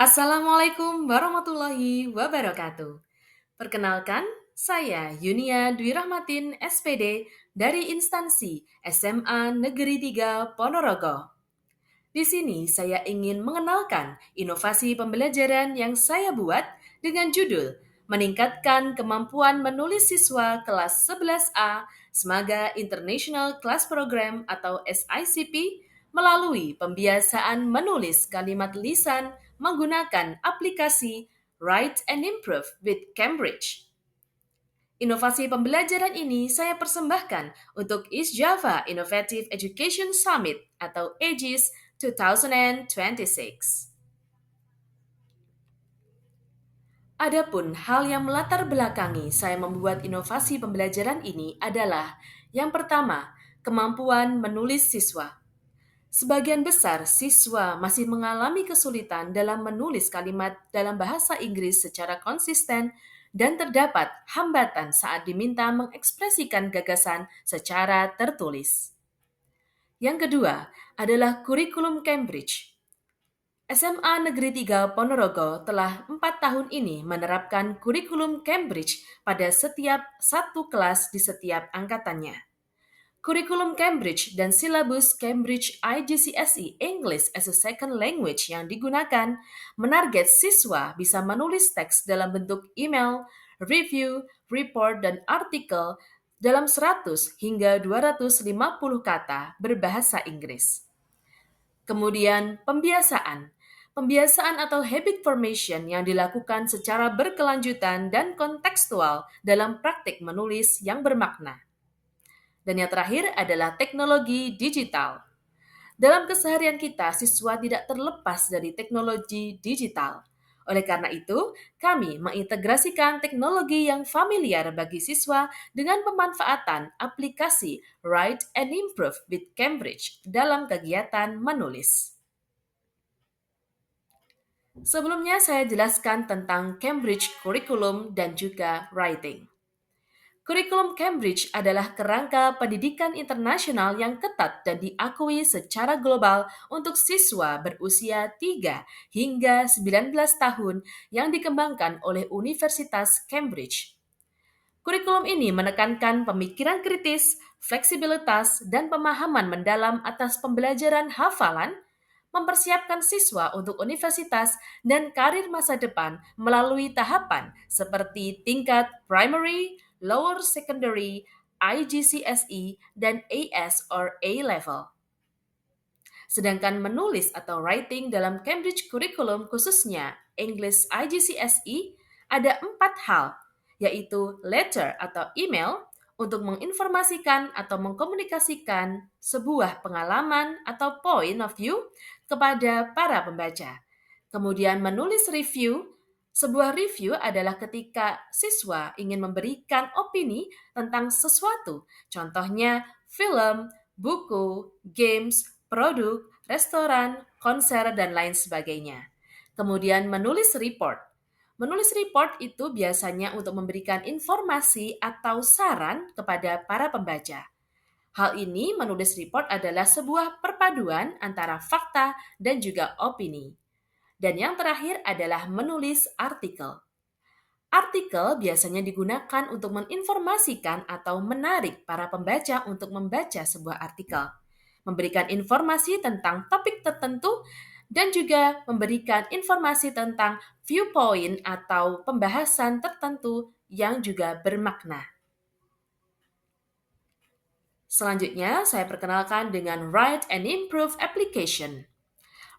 Assalamualaikum warahmatullahi wabarakatuh. Perkenalkan, saya Yunia Dwi Rahmatin, SPD dari instansi SMA Negeri 3 Ponorogo. Di sini saya ingin mengenalkan inovasi pembelajaran yang saya buat dengan judul Meningkatkan Kemampuan Menulis Siswa Kelas 11A Semaga International Class Program atau SICP melalui pembiasaan menulis kalimat lisan menggunakan aplikasi Write and Improve with Cambridge. Inovasi pembelajaran ini saya persembahkan untuk East Java Innovative Education Summit atau AEGIS 2026. Adapun hal yang melatar belakangi saya membuat inovasi pembelajaran ini adalah yang pertama, kemampuan menulis siswa. Sebagian besar siswa masih mengalami kesulitan dalam menulis kalimat dalam bahasa Inggris secara konsisten dan terdapat hambatan saat diminta mengekspresikan gagasan secara tertulis. Yang kedua adalah kurikulum Cambridge. SMA Negeri 3 Ponorogo telah 4 tahun ini menerapkan kurikulum Cambridge pada setiap satu kelas di setiap angkatannya. Kurikulum Cambridge dan silabus Cambridge IGCSE English as a Second Language yang digunakan menarget siswa bisa menulis teks dalam bentuk email, review, report, dan artikel dalam 100 hingga 250 kata berbahasa Inggris. Kemudian pembiasaan. Pembiasaan atau habit formation yang dilakukan secara berkelanjutan dan kontekstual dalam praktik menulis yang bermakna. Dan yang terakhir adalah teknologi digital. Dalam keseharian kita, siswa tidak terlepas dari teknologi digital. Oleh karena itu, kami mengintegrasikan teknologi yang familiar bagi siswa dengan pemanfaatan aplikasi Write and Improve with Cambridge dalam kegiatan menulis. Sebelumnya saya jelaskan tentang Cambridge Curriculum dan juga Writing. Kurikulum Cambridge adalah kerangka pendidikan internasional yang ketat dan diakui secara global untuk siswa berusia 3 hingga 19 tahun yang dikembangkan oleh Universitas Cambridge. Kurikulum ini menekankan pemikiran kritis, fleksibilitas, dan pemahaman mendalam atas pembelajaran hafalan, mempersiapkan siswa untuk universitas dan karir masa depan melalui tahapan seperti tingkat primary, lower secondary, IGCSE, dan AS or A-level. Sedangkan menulis atau writing dalam Cambridge Curriculum khususnya English IGCSE ada 4 hal, yaitu letter atau email untuk menginformasikan atau mengkomunikasikan sebuah pengalaman atau point of view kepada para pembaca. Kemudian menulis review. Sebuah review adalah ketika siswa ingin memberikan opini tentang sesuatu, contohnya film, buku, games, produk, restoran, konser, dan lain sebagainya. Kemudian menulis report. Menulis report itu biasanya untuk memberikan informasi atau saran kepada para pembaca. Hal ini menulis report adalah sebuah perpaduan antara fakta dan juga opini. Dan yang terakhir adalah menulis artikel. Artikel biasanya digunakan untuk menginformasikan atau menarik para pembaca untuk membaca sebuah artikel, memberikan informasi tentang topik tertentu, dan juga memberikan informasi tentang viewpoint atau pembahasan tertentu yang juga bermakna. Selanjutnya, saya perkenalkan dengan Write and Improve Application.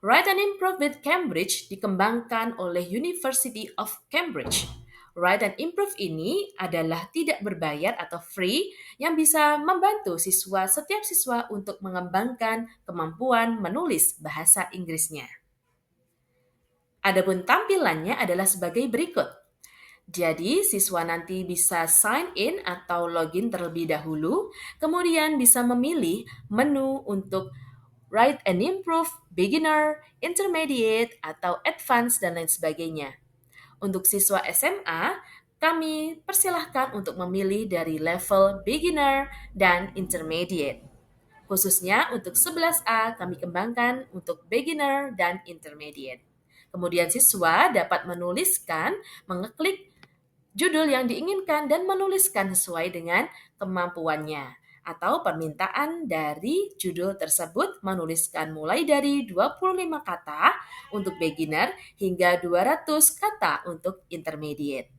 Write and Improve with Cambridge dikembangkan oleh University of Cambridge. Write and Improve ini adalah tidak berbayar atau free yang bisa membantu setiap siswa untuk mengembangkan kemampuan menulis bahasa Inggrisnya. Adapun tampilannya adalah sebagai berikut. Jadi, siswa nanti bisa sign in atau login terlebih dahulu, kemudian bisa memilih menu untuk Write and Improve, Beginner, Intermediate, atau Advanced, dan lain sebagainya. Untuk siswa SMA, kami persilahkan untuk memilih dari level Beginner dan Intermediate. Khususnya untuk 11A, kami kembangkan untuk Beginner dan Intermediate. Kemudian siswa dapat menuliskan, mengeklik judul yang diinginkan dan menuliskan sesuai dengan kemampuannya. Atau permintaan dari judul tersebut menuliskan mulai dari 25 kata untuk beginner hingga 200 kata untuk intermediate.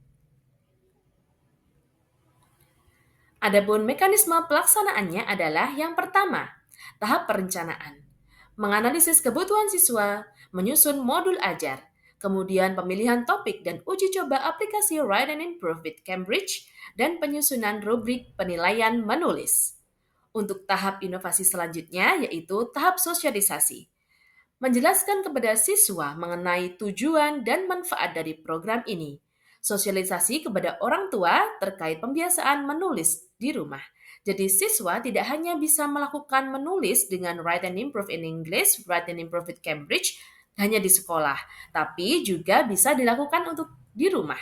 Adapun mekanisme pelaksanaannya adalah yang pertama, tahap perencanaan. Menganalisis kebutuhan siswa, menyusun modul ajar, kemudian pemilihan topik dan uji coba aplikasi Write and Improve with Cambridge, dan penyusunan rubrik penilaian menulis. Untuk tahap inovasi selanjutnya yaitu tahap sosialisasi. Menjelaskan kepada siswa mengenai tujuan dan manfaat dari program ini. Sosialisasi kepada orang tua terkait pembiasaan menulis di rumah. Jadi siswa tidak hanya bisa melakukan menulis dengan Write and Improve in English, Write and Improve with Cambridge hanya di sekolah, tapi juga bisa dilakukan untuk di rumah.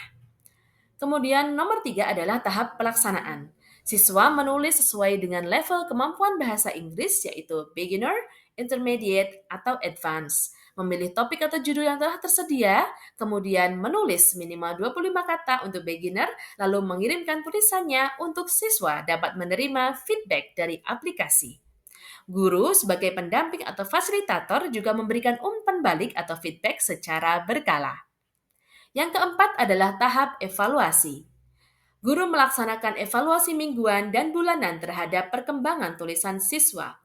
Kemudian nomor 3 adalah tahap pelaksanaan. Siswa menulis sesuai dengan level kemampuan bahasa Inggris yaitu beginner, intermediate, atau advance. Memilih topik atau judul yang telah tersedia, kemudian menulis minimal 25 kata untuk beginner, lalu mengirimkan tulisannya untuk siswa dapat menerima feedback dari aplikasi. Guru sebagai pendamping atau fasilitator juga memberikan umpan balik atau feedback secara berkala. Yang keempat adalah tahap evaluasi. Guru melaksanakan evaluasi mingguan dan bulanan terhadap perkembangan tulisan siswa.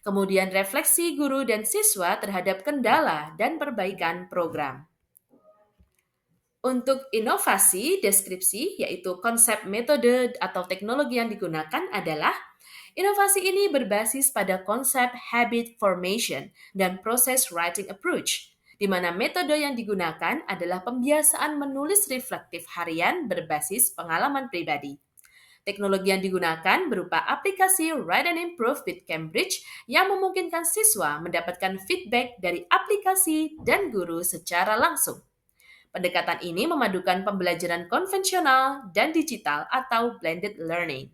Kemudian refleksi guru dan siswa terhadap kendala dan perbaikan program. Untuk inovasi deskripsi, yaitu konsep metode atau teknologi yang digunakan adalah inovasi ini berbasis pada konsep habit formation dan proses writing approach, di mana metode yang digunakan adalah pembiasaan menulis reflektif harian berbasis pengalaman pribadi. Teknologi yang digunakan berupa aplikasi Write and Improve with Cambridge yang memungkinkan siswa mendapatkan feedback dari aplikasi dan guru secara langsung. Pendekatan ini memadukan pembelajaran konvensional dan digital atau blended learning.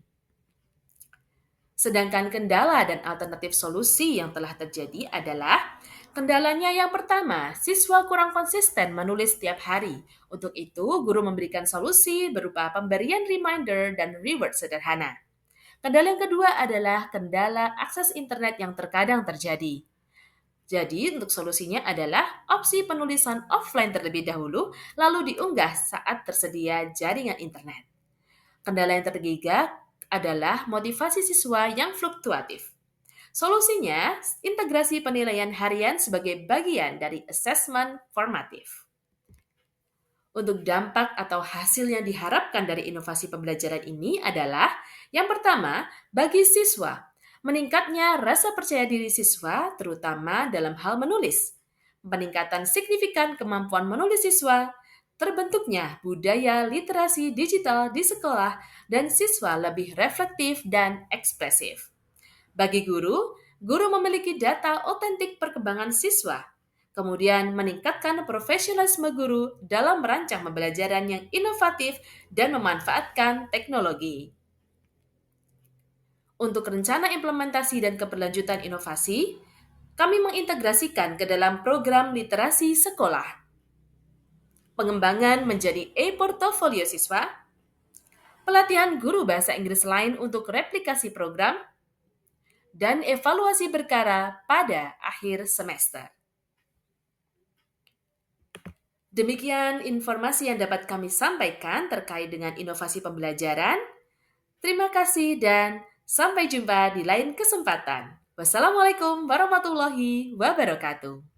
Sedangkan kendala dan alternatif solusi yang telah terjadi adalah kendalanya yang pertama, siswa kurang konsisten menulis setiap hari. Untuk itu, guru memberikan solusi berupa pemberian reminder dan reward sederhana. Kendala yang kedua adalah kendala akses internet yang terkadang terjadi. Jadi, untuk solusinya adalah opsi penulisan offline terlebih dahulu, lalu diunggah saat tersedia jaringan internet. Kendala yang ketiga adalah motivasi siswa yang fluktuatif. Solusinya, integrasi penilaian harian sebagai bagian dari asesmen formatif. Untuk dampak atau hasil yang diharapkan dari inovasi pembelajaran ini adalah yang pertama, bagi siswa, meningkatnya rasa percaya diri siswa terutama dalam hal menulis. Peningkatan signifikan kemampuan menulis siswa, terbentuknya budaya literasi digital di sekolah dan siswa lebih reflektif dan ekspresif. Bagi guru, guru memiliki data otentik perkembangan siswa, kemudian meningkatkan profesionalisme guru dalam merancang pembelajaran yang inovatif dan memanfaatkan teknologi. Untuk rencana implementasi dan keberlanjutan inovasi, kami mengintegrasikan ke dalam program literasi sekolah. Pengembangan menjadi e-portofolio siswa, pelatihan guru bahasa Inggris lain untuk replikasi program, dan evaluasi berkala pada akhir semester. Demikian informasi yang dapat kami sampaikan terkait dengan inovasi pembelajaran. Terima kasih dan sampai jumpa di lain kesempatan. Wassalamualaikum warahmatullahi wabarakatuh.